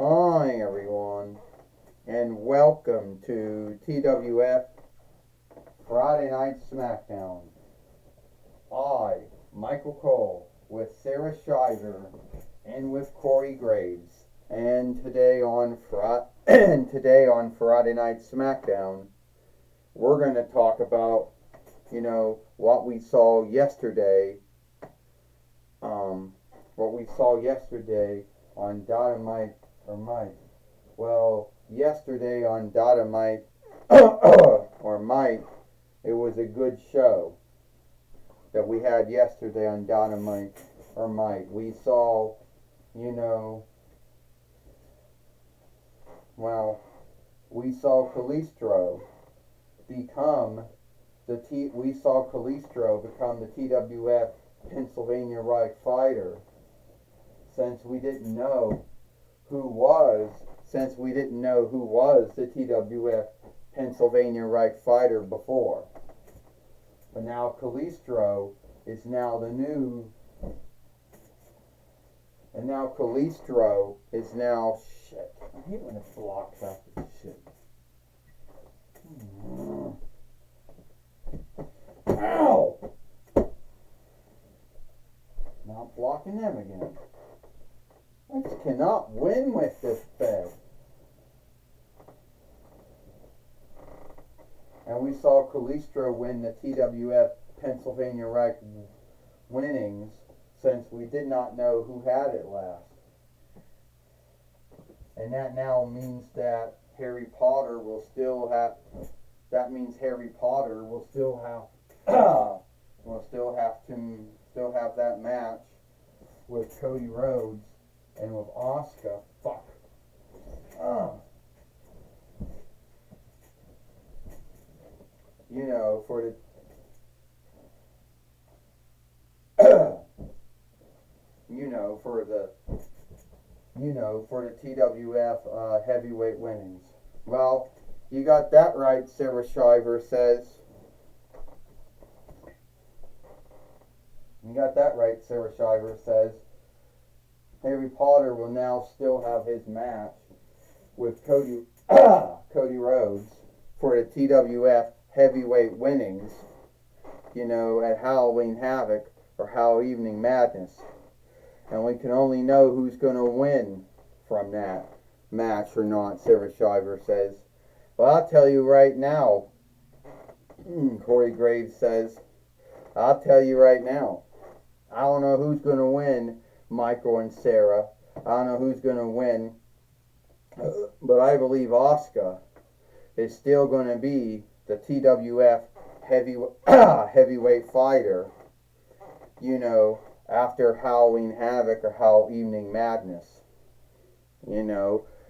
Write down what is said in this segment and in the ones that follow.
Hi everyone, and welcome to TWF Friday Night Smackdown. I, Michael Cole, with Sarah Shiver and with Corey Graves. And today on Friday Night Smackdown, we're going to talk about, what we saw yesterday. On Dynamite or Mike. Well, yesterday on Dynamite or Mike, it was a good show that we had yesterday on Dynamite or Mike. We saw, we saw Calistro become the TWF Pennsylvania Right fighter. Since we didn't know who was the TWF Pennsylvania Right fighter before. But now Calistro is now the new, and now Calistro is now, shit, I hate when it blocks out this shit. Ow! Not blocking them again. I just cannot win with this bed. And we saw Calistro win the TWF Pennsylvania Right winnings since we did not know who had it last. And that now means that Harry Potter will still have that match with Cody Rhodes and with Asuka. Fuck. For the TWF heavyweight winnings. Well, you got that right, Sarah Shiver says. You got that right, Sarah Shiver says. Harry Potter will now still have his match with Cody Rhodes for the TWF heavyweight winnings, at Halloween Havoc or Halloween Evening Madness. And we can only know who's going to win from that match or not, Sarah Shiver says. Well, I'll tell you right now, Corey Graves says, I'll tell you right now, I don't know who's going to win, Michael and Sarah. I don't know who's going to win, but I believe Asuka is still going to be the TWF heavyweight fighter, after Halloween Havoc or Halloween Evening Madness.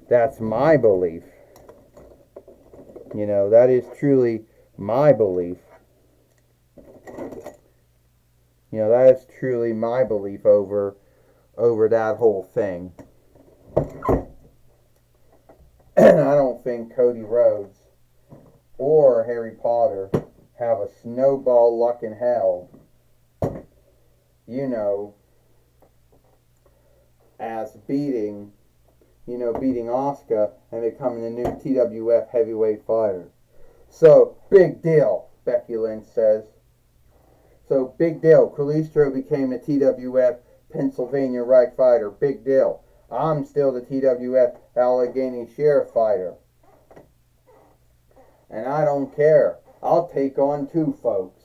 That's my belief. That is truly my belief. That is truly my belief over that whole thing. And I don't think Cody Rhodes or Harry Potter have a snowball luck in hell, as beating Asuka and becoming the new TWF heavyweight fighter. So, big deal, Becky Lynch says. So, big deal. Calistro became the TWF Pennsylvania Right fighter. Big deal. I'm still the TWF Allegheny Sheriff fighter. And I don't care. I'll take on two folks.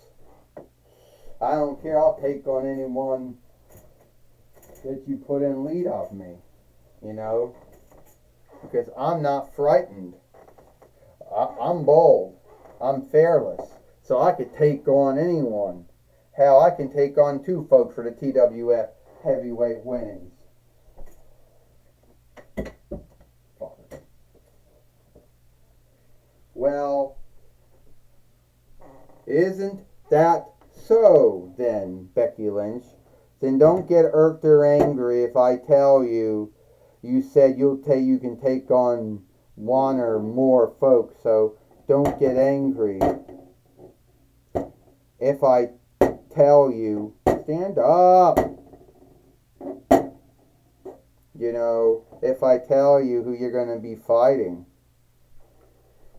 I don't care. I'll take on anyone that you put in lead of me. Because I'm not frightened. I'm bold. I'm fearless. So I could take on anyone. Hell, I can take on two folks for the TWF heavyweight winnings. Well, isn't that so then, Becky Lynch? Then don't get irked or angry if I tell you said you can take on one or more folks, so don't get angry if I tell you, stand up. you know, if I tell you who you're going to be fighting?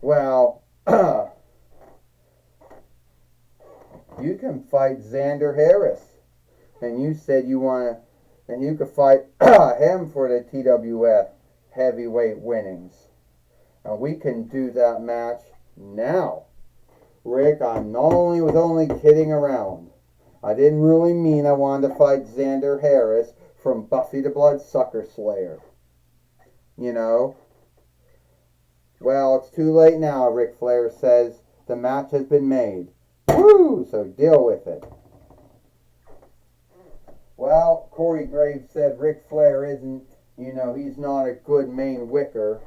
Well, you can fight Xander Harris. And you said you want to, and you could fight him for the TWF heavyweight winnings. And we can do that match now. Rick, I was only kidding around. I didn't really mean I wanted to fight Xander Harris from Buffy the Bloodsucker Slayer. You know? Well, it's too late now, Ric Flair says. The match has been made. Woo! So deal with it. Well, Corey Graves said Ric Flair isn't, you know, he's not a good main wicker.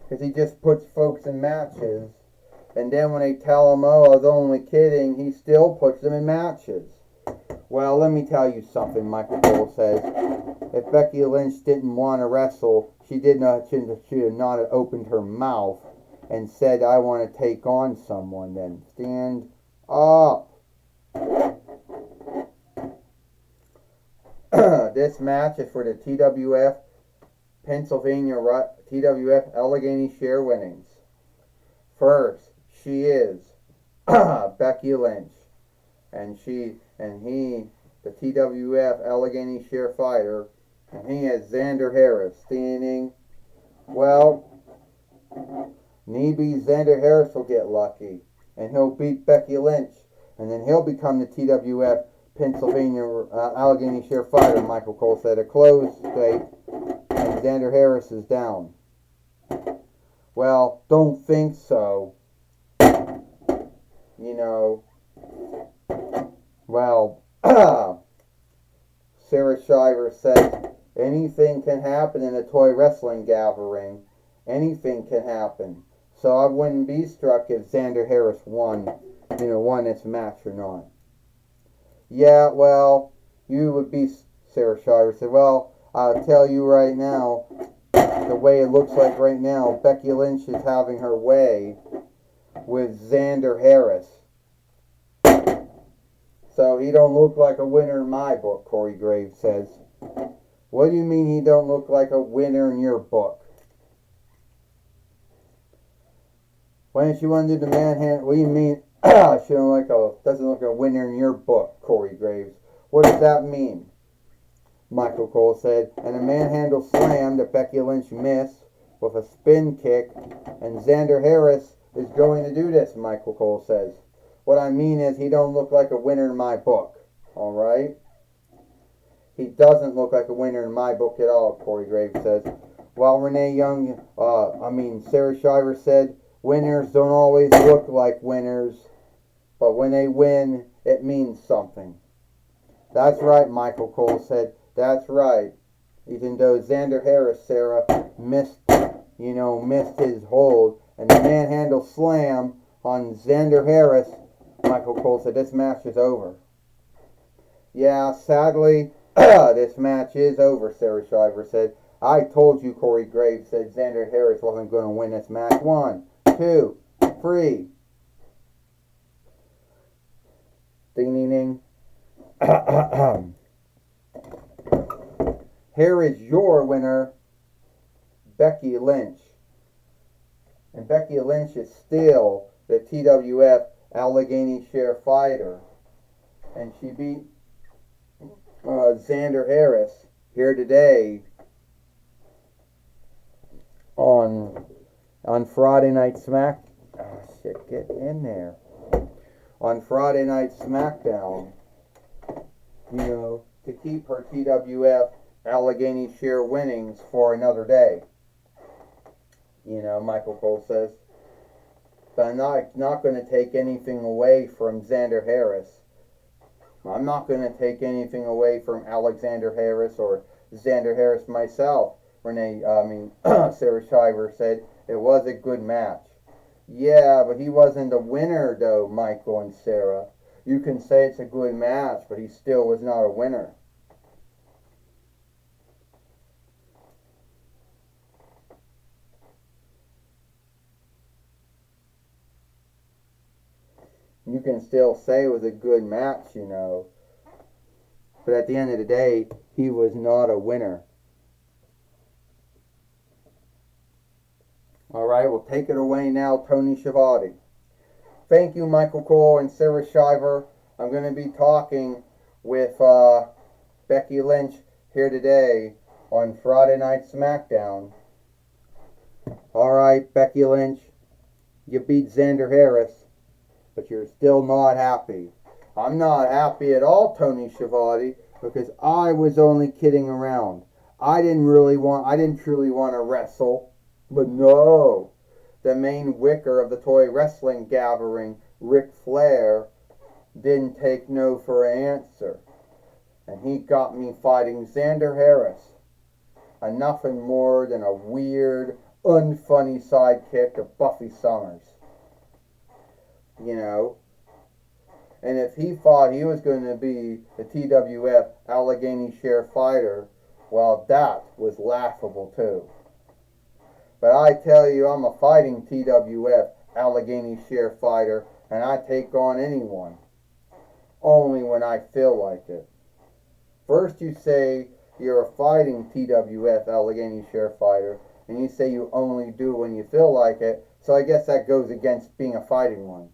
Because he just puts folks in matches. And then when they tell him, oh, I was only kidding, he still puts them in matches. Well, let me tell you something, Michael Cole says. If Becky Lynch didn't want to wrestle, she should have not opened her mouth and said, I want to take on someone. Then stand up. This match is for the TWF Pennsylvania TWF Allegheny Share winnings. First, she is Becky Lynch, and he, the TWF Allegheny Share fighter, and he is Xander Harris standing. Well, maybe Xander Harris will get lucky, and he'll beat Becky Lynch, and then he'll become the TWF Pennsylvania Allegheny Share fighter. Michael Cole said a closed state, and Xander Harris is down. Well, don't think so. You know, well, Sarah Shiver says anything can happen in a toy wrestling gathering. Anything can happen. So I wouldn't be struck if Xander Harris won this match or not. Yeah, well, you would be, Sarah Shiver said, well, I'll tell you right now, the way it looks like right now, Becky Lynch is having her way with Xander Harris. So he don't look like a winner in my book, Corey Graves says. What do you mean he don't look like a winner in your book? Why don't you want to do the manhandle? What do you mean she doesn't look like a winner in your book, Corey Graves? What does that mean? Michael Cole said, and a manhandle slam that Becky Lynch missed with a spin kick, and Xander Harris is going to do this, Michael Cole says. What I mean is he don't look like a winner in my book, all right? He doesn't look like a winner in my book at all, Corey Graves says. While Sarah Shiver said, winners don't always look like winners, but when they win, it means something. That's right, Michael Cole said. That's right. Even though Xander Harris, Sarah, missed his hold, and the manhandle slam on Xander Harris, Michael Cole said, this match is over. Yeah, sadly, this match is over, Sarah Shiver said. I told you, Corey Graves said, Xander Harris wasn't going to win this match. 1, 2, 3. Ding, ding, ding. Here is your winner, Becky Lynch. And Becky Lynch is still the TWF Allegheny Share fighter. And she beat Xander Harris here today on Friday Night Smack. Oh, shit, get in there. On Friday Night Smackdown, to keep her TWF Allegheny Share winnings for another day. Michael Cole says. But I'm not going to take anything away from Xander Harris. I'm not going to take anything away from Alexander Harris or Xander Harris myself. Sarah Shiver said it was a good match. Yeah, but he wasn't a winner though, Michael and Sarah. You can say it's a good match, but he still was not a winner. You can still say it was a good match, But at the end of the day, he was not a winner. All right, well, take it away now, Tony Schiavone. Thank you, Michael Cole and Sarah Shiver. I'm going to be talking with Becky Lynch here today on Friday Night Smackdown. All right, Becky Lynch, you beat Xander Harris, but you're still not happy. I'm not happy at all, Tony Schiavone, because I was only kidding around. I didn't truly want to wrestle, but no. The main wicker of the toy wrestling gathering, Ric Flair, didn't take no for an answer. And he got me fighting Xander Harris, a nothing more than a weird, unfunny sidekick of Buffy Summers. You know? And if he thought he was going to be the TWF Allegheny Share fighter, well, that was laughable too. But I tell you, I'm a fighting TWF Allegheny Share fighter, and I take on anyone. Only when I feel like it. First you say you're a fighting TWF Allegheny Share fighter, and you say you only do when you feel like it, so I guess that goes against being a fighting one.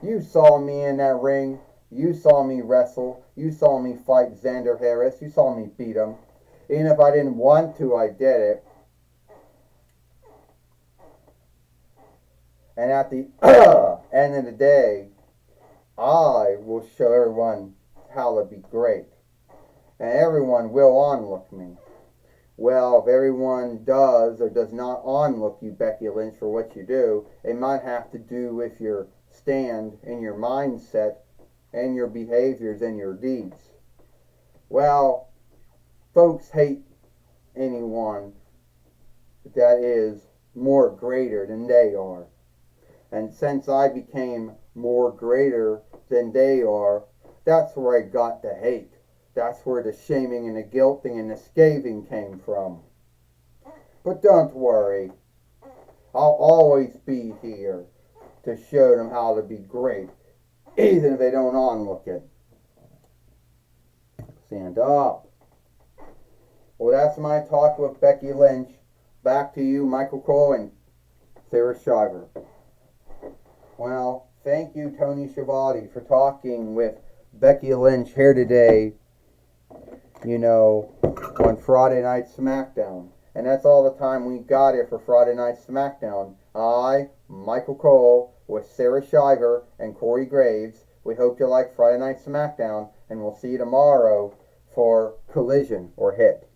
You saw me in that ring. You saw me wrestle. You saw me fight Xander Harris. You saw me beat him. Even if I didn't want to, I did it. And at the end of the day, I will show everyone how to be great. And everyone will onlook me. Well, if everyone does or does not onlook you, Becky Lynch, for what you do, it might have to do with your stand and your mindset and your behaviors and your deeds. Well, folks hate anyone that is more greater than they are. And since I became more greater than they are, that's where I got the hate. That's where the shaming and the guilting and the scathing came from. But don't worry. I'll always be here to show them how to be great, even if they don't onlook it. Stand up. Well, that's my talk with Becky Lynch. Back to you, Michael Cole and Sarah Shiver. Well, thank you, Tony Schiavone, for talking with Becky Lynch here today, on Friday Night Smackdown. And that's all the time we got here for Friday Night Smackdown. I, Michael Cole, with Sarah Shiver and Corey Graves. We hope you like Friday Night Smackdown, and we'll see you tomorrow for Collision or Hit.